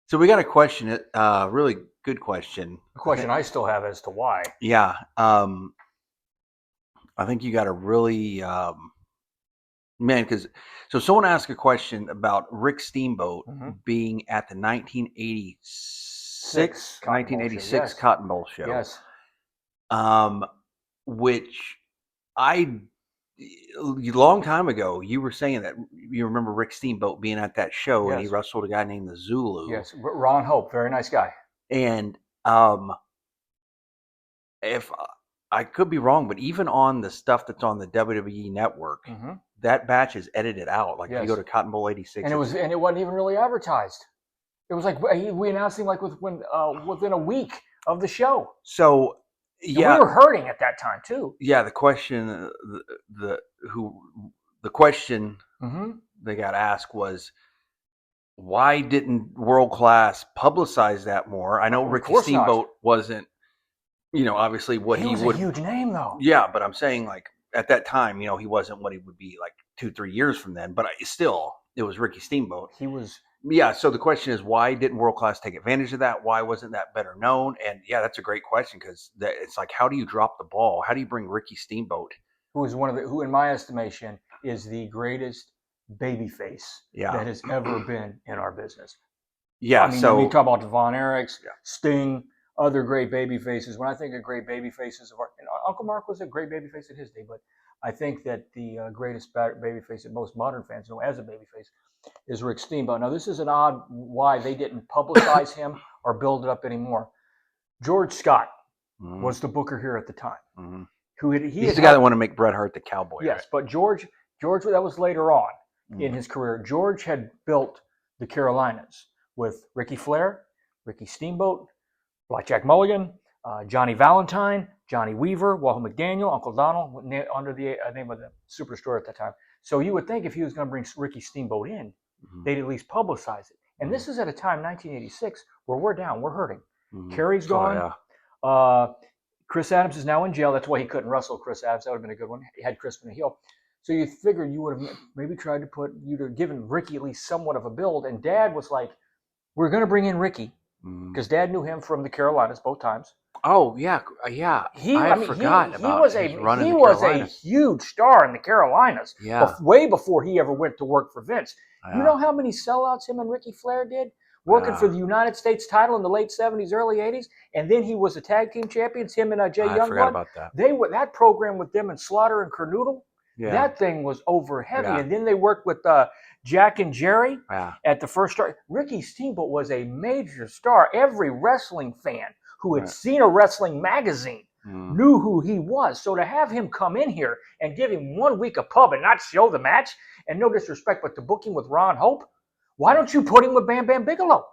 So we got a question, really good question. The question I still have as to why. Yeah, I think you got a really man because so someone asked a question about Rick Steamboat Mm-hmm. being at the 1986 Cotton Bowl show. 1986 Yes. Cotton Bowl show, Yes. um, which I a long time ago you were saying that you remember Rick Steamboat being at that show and he Yes. wrestled a guy named the Zulu, Yes. Ron Hope, very nice guy. and if I could be wrong, but even on the stuff that's on the WWE network, Mm-hmm. that batch is edited out. Like if you go Yes. to Cotton Bowl '86, And it wasn't even really advertised. It was like we announced him like within a week of the show. so And we yeah, were hurting at that time too. yeah. The question, the who, the question Mm-hmm. they got asked was, why didn't World Class publicize that more? I know Of Ricky course not. Steamboat wasn't, obviously what He he was would. a huge name though. Yeah, but I'm saying like at that time, he wasn't what he would be like 2-3 years from then. But still, it was Ricky Steamboat. He was. Yeah, so the question is, why didn't World Class take advantage of that? Why wasn't that better known? And yeah, that's a great question because it's like, how do you drop the ball? How do you bring Ricky Steamboat? Who in my estimation is the greatest babyface that has ever been in our business. Yeah, I mean, you talk about Von Erichs, yeah. Sting, other great baby faces. When I think of great baby faces of our, Uncle Mark was a great baby face in his day, but I think that the greatest baby face that most modern fans know as a baby face is Rick Steamboat. Now, this is an odd why they didn't publicize him or build it up anymore. George Scott was the booker here at the time. Mm-hmm. He's the guy that wanted to make Bret Hart the Cowboy. Yes, right? but George, that was later on in his career. George had built the Carolinas with Ricky Flair, Ricky Steamboat, Blackjack Mulligan, Johnny Valentine, Johnny Weaver, Wahoo McDaniel, Uncle Donald, under the name of the Superstore at that time. So you would think if he was going to bring Ricky Steamboat in, they'd at least publicize it. And this is at a time, 1986, where we're down, we're hurting. Kerry's gone. Yeah. Chris Adams is now in jail. That's why he couldn't wrestle Chris Adams. That would have been a good one. He had Chris in a heel. So you figured you would have maybe tried to you'd have given Ricky at least somewhat of a build. And Dad was like, we're going to bring in Ricky because Dad knew him from the Carolinas both times. Oh yeah, yeah. He was a huge star in the Carolinas. Yeah. Way before he ever went to work for Vince. Yeah. You know how many sellouts him and Ricky Flair did? Working for the United States title in the late 70s, early 80s, and then he was a tag team champions, him and Jay Youngblood. I forgot about that. That program with them and Slaughter and Kernoodle, that thing was over heavy. Yeah. And then they worked with Jack and Jerry at the first start. Ricky Steamboat was a major star. Every wrestling fan who had seen a wrestling magazine knew who he was. So to have him come in here and give him 1 week of pub and not show the match, and no disrespect, but to book him with Ron Hope, why don't you put him with Bam Bam Bigelow?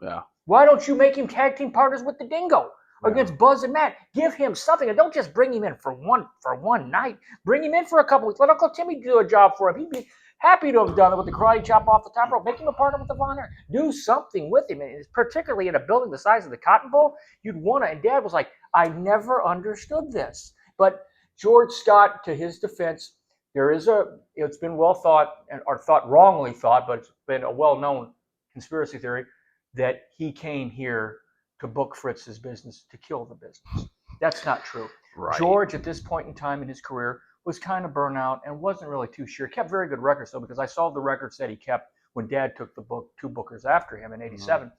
Yeah. Why don't you make him tag team partners with the Dingo against Buzz and Matt? Give him something, and don't just bring him in for one night. Bring him in for a couple weeks. Let Uncle Timmy do a job for him. He'd be happy to have done it with the karate chop off the top rope. Make him a partner with the Von Erich. Do something with him, and particularly in a building the size of the Cotton Bowl, you'd want to. And Dad was like, I never understood this, but George Scott, to his defense, it's been well thought, or wrongly thought, but it's been a well-known conspiracy theory that he came here to book Fritz's business, to kill the business. That's not true. Right. George, at this point in time in his career, was kind of burnout and wasn't really too sure. Kept very good records, though, because I saw the records that he kept when Dad took the two bookers after him in 87.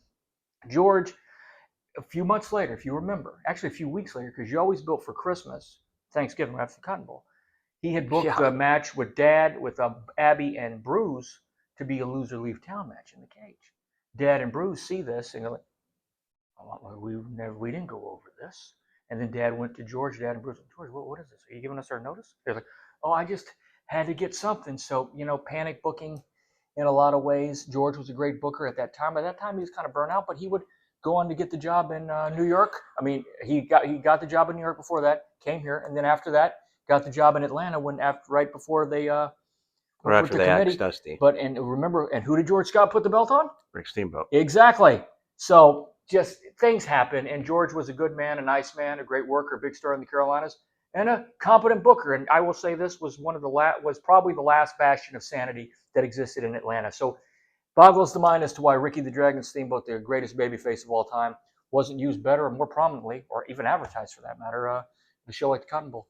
George, a few months later, if you remember, actually a few weeks later, because you always built for Christmas, Thanksgiving after the Cotton Bowl, he had booked a match with Dad, with Abby and Bruce, to be a loser leave town match in the cage. Dad and Bruce see this and they're like, oh, we didn't go over this. And then Dad went to George, Dad and Bruce, George, what is this? Are you giving us our notice? They're like, oh, I just had to get something. So, panic booking in a lot of ways. George was a great booker at that time. By that time, he was kind of burnt out, but he would go on to get the job in New York. I mean, he got the job in New York before that, came here, and then after that, got the job in Atlanta right before they right after they axed Dusty. But remember, who did George Scott put the belt on? Rick Steamboat. Exactly. So just things happen, and George was a good man, a nice man, a great worker, a big star in the Carolinas, and a competent booker. And I will say this was was probably the last bastion of sanity that existed in Atlanta. So Boggles the mind as to why Ricky the Dragon Steamboat, the greatest babyface of all time, wasn't used better or more prominently, or even advertised for that matter, in a show like the Cotton Bowl.